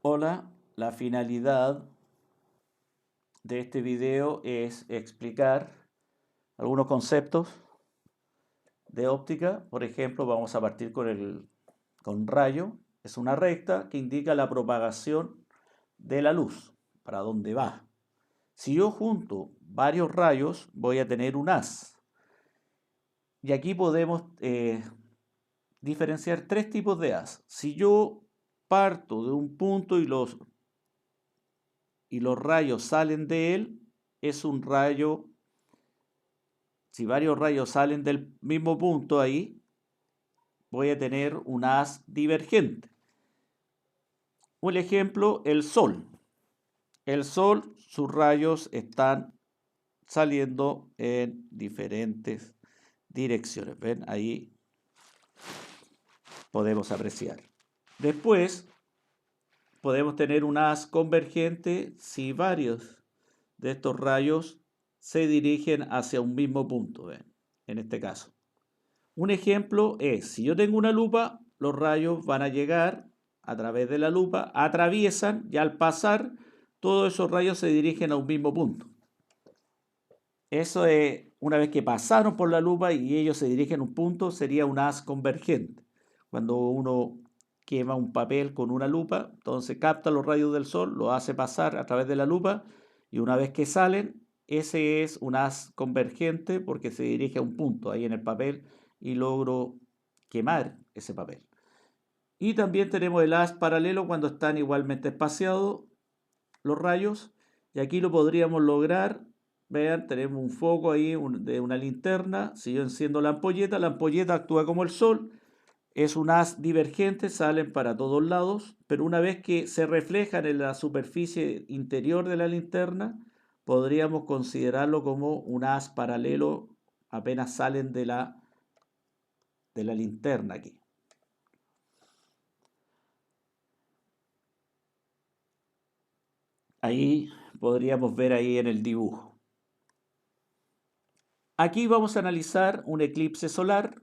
Hola, la finalidad de este video es explicar algunos conceptos de óptica. Por ejemplo, vamos a partir con rayo. Es una recta que indica la propagación de la luz, para dónde va. Si yo junto varios rayos, voy a tener un haz. Y aquí podemos diferenciar tres tipos de haz. Si yo parto de un punto y los rayos salen de él, es un rayo. Si varios rayos salen del mismo punto ahí, voy a tener un haz divergente. Un ejemplo, el Sol. El Sol, sus rayos están saliendo en diferentes direcciones. ¿Ven? Ahí podemos apreciar. Después, podemos tener un haz convergente si varios de estos rayos se dirigen hacia un mismo punto. ¿Ven? En este caso. Un ejemplo es, si yo tengo una lupa, los rayos van a llegar a través de la lupa, atraviesan y al pasar, todos esos rayos se dirigen a un mismo punto. Eso es, una vez que pasaron por la lupa y ellos se dirigen a un punto, sería un haz convergente. Cuando uno quema un papel con una lupa, entonces capta los rayos del sol, lo hace pasar a través de la lupa y una vez que salen, ese es un haz convergente porque se dirige a un punto ahí en el papel y logro quemar ese papel. Y también tenemos el haz paralelo cuando están igualmente espaciados los rayos y aquí lo podríamos lograr. Vean, tenemos un foco ahí de una linterna. Si yo enciendo la ampolleta actúa como el sol. Es un haz divergente, salen para todos lados, pero una vez que se reflejan en la superficie interior de la linterna, podríamos considerarlo como un haz paralelo, apenas salen de la linterna aquí. Ahí podríamos ver ahí en el dibujo. Aquí vamos a analizar un eclipse solar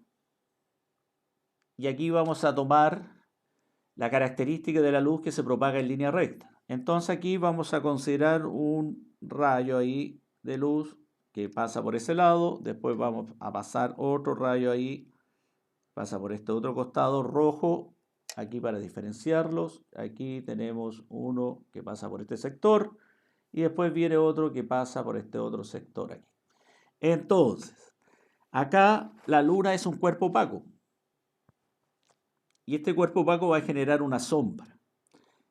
y aquí vamos a tomar la característica de la luz que se propaga en línea recta. Entonces aquí vamos a considerar un rayo ahí de luz que pasa por ese lado, después vamos a pasar otro rayo ahí, pasa por este otro costado rojo, aquí para diferenciarlos, aquí tenemos uno que pasa por este sector y después viene otro que pasa por este otro sector aquí. Entonces, acá la luna es un cuerpo opaco y este cuerpo opaco va a generar una sombra.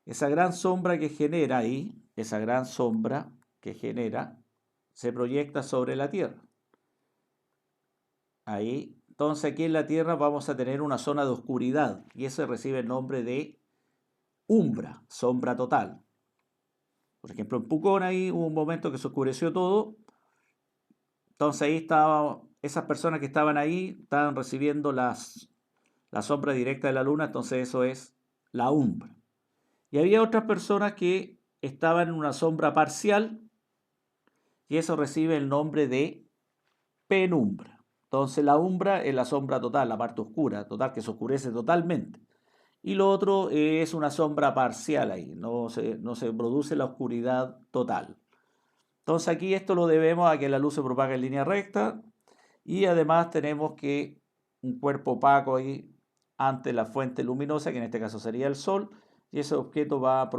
Esa gran sombra que genera ahí, esa gran sombra que genera, se proyecta sobre la Tierra. Ahí, entonces aquí en la Tierra vamos a tener una zona de oscuridad y eso recibe el nombre de umbra, sombra total. Por ejemplo, en Pucón ahí hubo un momento que se oscureció todo, entonces ahí estaban, esas personas que estaban ahí estaban recibiendo la sombra directa de la luna, entonces eso es la umbra. Y había otras personas que estaban en una sombra parcial y eso recibe el nombre de penumbra. Entonces la umbra es la sombra total, la parte oscura, total, que se oscurece totalmente. Y lo otro es una sombra parcial ahí, no se produce la oscuridad total. Entonces aquí esto lo debemos a que la luz se propaga en línea recta y además tenemos que un cuerpo opaco ahí ante la fuente luminosa, que en este caso sería el sol, y ese objeto va a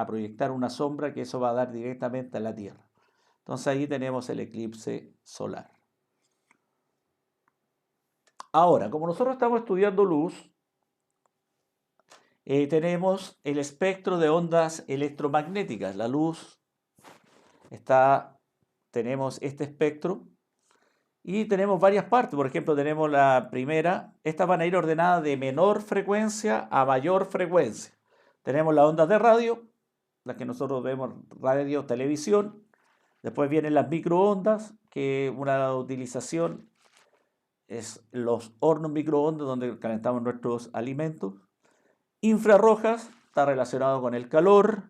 proyectar una sombra que eso va a dar directamente a la Tierra. Entonces ahí tenemos el eclipse solar. Ahora, como nosotros estamos estudiando luz, tenemos el espectro de ondas electromagnéticas. La luz tenemos este espectro y tenemos varias partes. Por ejemplo, tenemos la primera, estas van a ir ordenadas de menor frecuencia a mayor frecuencia. Tenemos las ondas de radio, las que nosotros vemos, radio, televisión. Después vienen las microondas, que una utilización es los hornos microondas donde calentamos nuestros alimentos. Infrarrojas, está relacionado con el calor.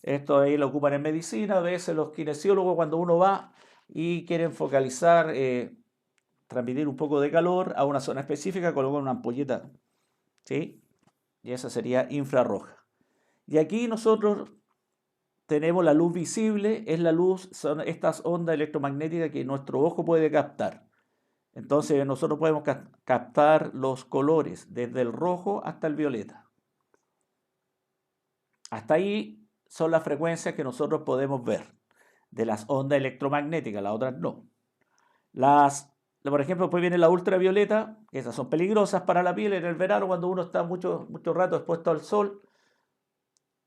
Esto ahí lo ocupan en medicina. A veces los kinesiólogos cuando uno va y quieren focalizar, transmitir un poco de calor a una zona específica, colocan una ampolleta, ¿sí? Y esa sería infrarroja. Y aquí nosotros tenemos la luz visible, es la luz, son estas ondas electromagnéticas que nuestro ojo puede captar. Entonces nosotros podemos captar los colores, desde el rojo hasta el violeta. Hasta ahí son las frecuencias que nosotros podemos ver de las ondas electromagnéticas, las otras no. Por ejemplo, después viene la ultravioleta, que esas son peligrosas para la piel en el verano cuando uno está mucho rato expuesto al sol.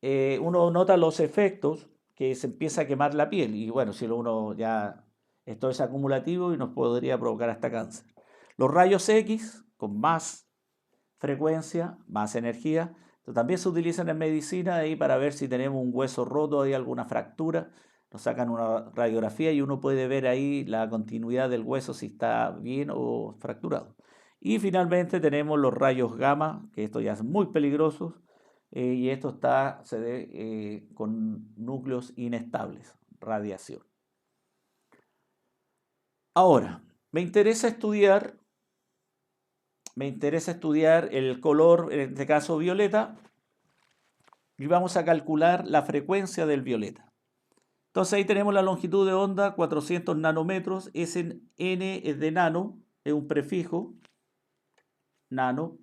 Uno nota los efectos que se empieza a quemar la piel y bueno, si uno ya, esto es acumulativo y nos podría provocar hasta cáncer. Los rayos X con más frecuencia, más energía, también se utilizan en medicina ahí para ver si tenemos un hueso roto, hay alguna fractura, nos sacan una radiografía y uno puede ver ahí la continuidad del hueso si está bien o fracturado. Y finalmente tenemos los rayos gamma, que esto ya es muy peligroso, y esto se ve con núcleos inestables, radiación. Ahora, me interesa estudiar el color, en este caso violeta, y vamos a calcular la frecuencia del violeta. Entonces ahí tenemos la longitud de onda, 400 nanómetros, N es de nano, es un prefijo, nano,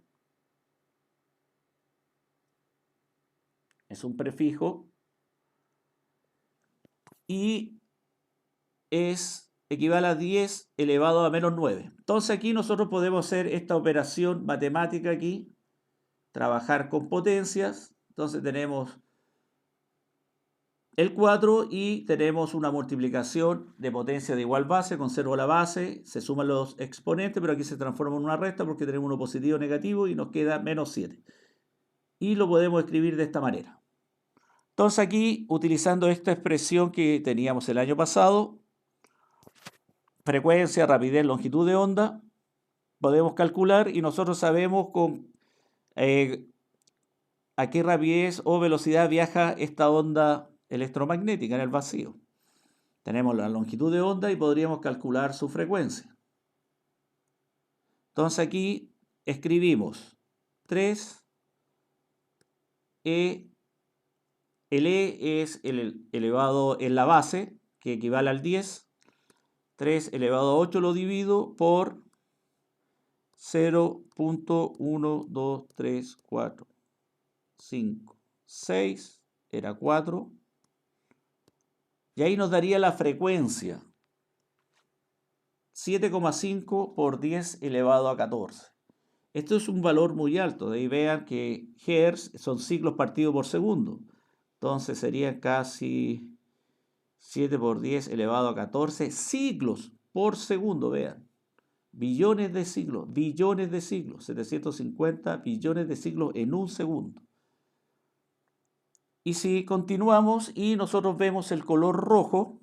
es un prefijo, y equivale a 10 elevado a menos 9. Entonces aquí nosotros podemos hacer esta operación matemática aquí, trabajar con potencias. Entonces tenemos el 4 y tenemos una multiplicación de potencia de igual base, conservo la base, se suman los exponentes, pero aquí se transforma en una resta porque tenemos uno positivo o negativo y nos queda menos 7. Y lo podemos escribir de esta manera. Entonces aquí, utilizando esta expresión que teníamos el año pasado, frecuencia, rapidez, longitud de onda, podemos calcular y nosotros sabemos a qué rapidez o velocidad viaja esta onda electromagnética en el vacío. Tenemos la longitud de onda y podríamos calcular su frecuencia. Entonces aquí escribimos 3 E. El E es el elevado en la base, que equivale al 10. 3 elevado a 8 lo divido por 0.1234. 5, 6, era 4. Y ahí nos daría la frecuencia. 7,5 por 10 elevado a 14. Esto es un valor muy alto. De ahí vean que Hertz son ciclos partidos por segundo. Entonces sería casi 7 por 10 elevado a 14 ciclos por segundo. Vean. Billones de siglos. 750 billones de siglos en un segundo. Y si continuamos y nosotros vemos el color rojo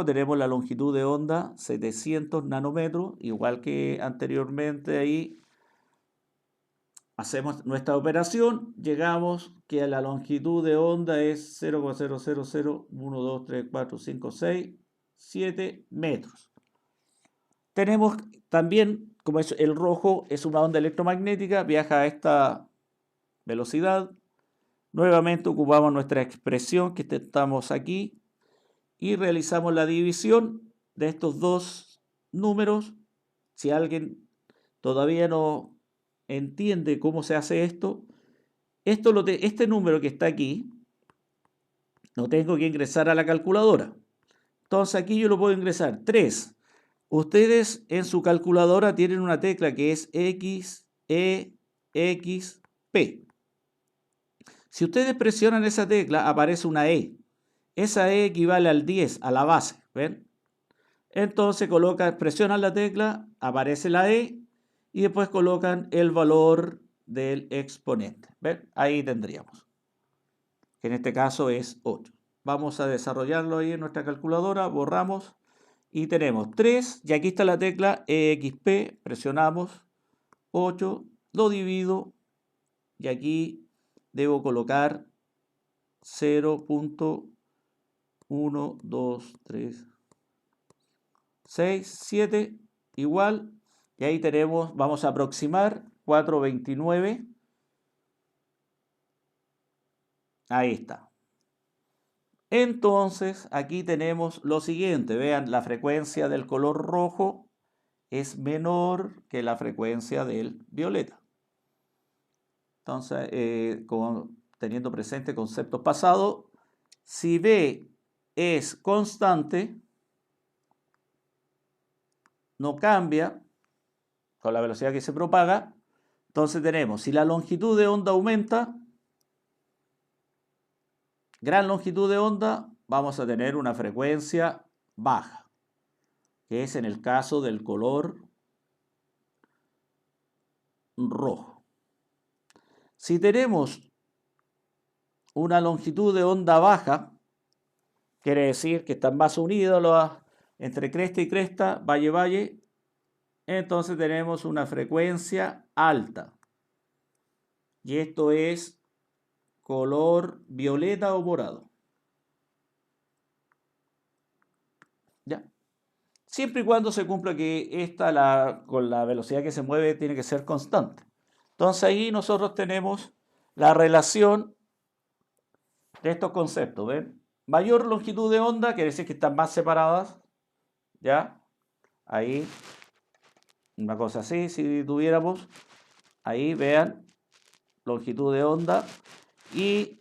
tenemos la longitud de onda 700 nanómetros, igual que anteriormente ahí hacemos nuestra operación, llegamos que a la longitud de onda es 0,000123456 metros. Tenemos también, como el rojo es una onda electromagnética, viaja a esta velocidad. Nuevamente ocupamos nuestra expresión que estamos aquí y realizamos la división de estos dos números. Si alguien todavía no entiende cómo se hace esto, este número que está aquí lo tengo que ingresar a la calculadora. Entonces aquí yo lo puedo ingresar 3. Ustedes en su calculadora tienen una tecla que es X, E, X, P. Si ustedes presionan esa tecla, aparece una E. Esa E equivale al 10, a la base. ¿Ven? Entonces presionan la tecla, aparece la E y después colocan el valor del exponente. ¿Ven? Ahí tendríamos, que en este caso es 8. Vamos a desarrollarlo ahí en nuestra calculadora, borramos y tenemos 3 y aquí está la tecla EXP, presionamos 8, lo divido y aquí debo colocar 0.1, 2, 3, 6, 7, igual, y ahí tenemos, vamos a aproximar 429 Ahí está. Entonces, aquí tenemos lo siguiente. Vean, la frecuencia del color rojo es menor que la frecuencia del violeta. Entonces, teniendo presente conceptos pasados, si B es constante, no cambia con la velocidad que se propaga, entonces tenemos, si la longitud de onda aumenta, gran longitud de onda, vamos a tener una frecuencia baja, que es en el caso del color rojo. Si tenemos una longitud de onda baja, quiere decir que están más unidos entre cresta y cresta, valle-valle, entonces tenemos una frecuencia alta. Y esto es color violeta o morado. ¿Ya? Siempre y cuando se cumpla que con la velocidad que se mueve tiene que ser constante. Entonces ahí nosotros tenemos la relación de estos conceptos. ¿Ven? Mayor longitud de onda quiere decir que están más separadas. ¿Ya? Ahí, una cosa así, si tuviéramos, ahí vean, longitud de onda y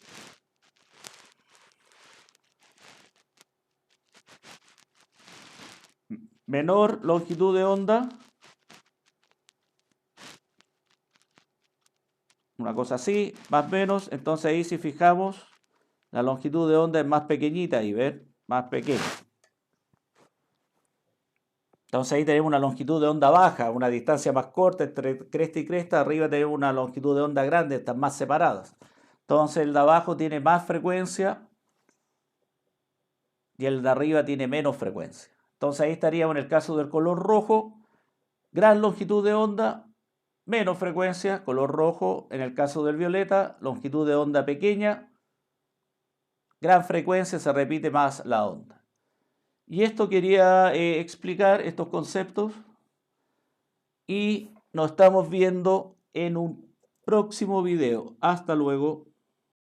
menor longitud de onda, una cosa así, más o menos, entonces ahí si fijamos, la longitud de onda es más pequeñita y ven, más pequeña. Entonces ahí tenemos una longitud de onda baja, una distancia más corta entre cresta y cresta, arriba tenemos una longitud de onda grande, están más separadas. Entonces el de abajo tiene más frecuencia y el de arriba tiene menos frecuencia. Entonces ahí estaríamos en el caso del color rojo, gran longitud de onda, menos frecuencia, color rojo. En el caso del violeta, longitud de onda pequeña, gran frecuencia, se repite más la onda. Y esto quería explicar, estos conceptos, y nos estamos viendo en un próximo video. Hasta luego.